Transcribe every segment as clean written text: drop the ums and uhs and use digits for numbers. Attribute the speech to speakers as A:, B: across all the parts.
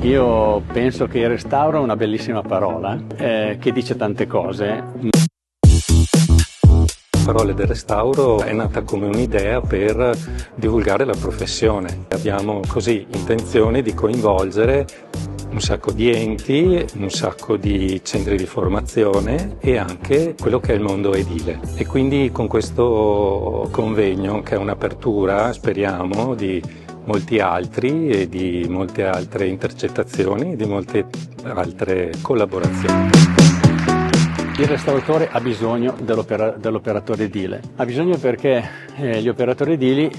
A: Io penso che il restauro è una bellissima parola che dice tante cose.
B: Parole del Restauro è nata come un'idea per divulgare la professione. Abbiamo così intenzione di coinvolgere un sacco di enti, un sacco di centri di formazione e anche quello che è il mondo edile. E quindi con questo convegno, che è un'apertura, speriamo, di molti altri e di molte altre intercettazioni, di molte altre collaborazioni.
A: Il restauratore ha bisogno dell'operatore edile. Ha bisogno perché gli operatori edili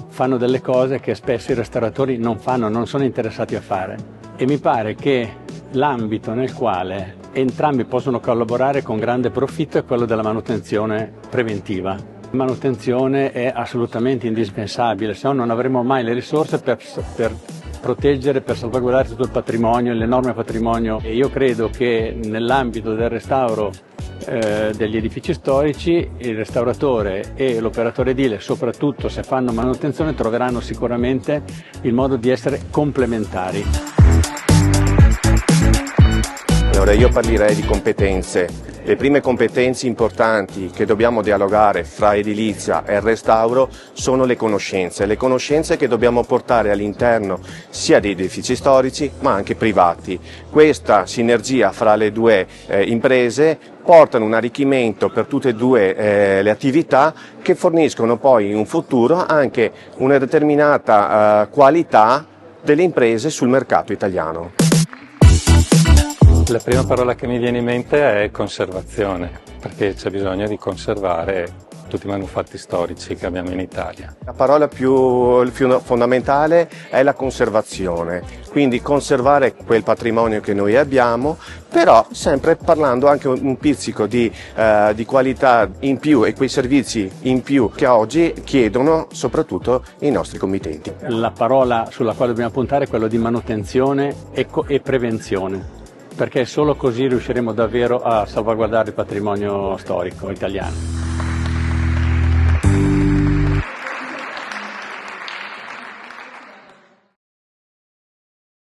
A: fanno delle cose che spesso i restauratori non fanno, non sono interessati a fare. E mi pare che l'ambito nel quale entrambi possono collaborare con grande profitto è quello della manutenzione preventiva. La manutenzione è assolutamente indispensabile, se no non avremo mai le risorse per proteggere, per salvaguardare tutto il patrimonio, l'enorme patrimonio. E io credo che nell'ambito del restauro degli edifici storici il restauratore e l'operatore edile, soprattutto se fanno manutenzione, troveranno sicuramente il modo di essere complementari.
C: Allora io parlerei di competenze. Le prime competenze importanti che dobbiamo dialogare fra edilizia e restauro sono le conoscenze che dobbiamo portare all'interno sia dei edifici storici ma anche privati. Questa sinergia fra le due imprese portano un arricchimento per tutte e due le attività che forniscono poi in un futuro anche una determinata qualità delle imprese sul mercato italiano.
B: La prima parola che mi viene in mente è conservazione, perché c'è bisogno di conservare tutti i manufatti storici che abbiamo in Italia.
C: La parola più fondamentale è la conservazione, quindi conservare quel patrimonio che noi abbiamo, però sempre parlando anche un pizzico di qualità in più e quei servizi in più che oggi chiedono soprattutto i nostri committenti.
A: La parola sulla quale dobbiamo puntare è quella di manutenzione e prevenzione, perché solo così riusciremo davvero a salvaguardare il patrimonio storico italiano.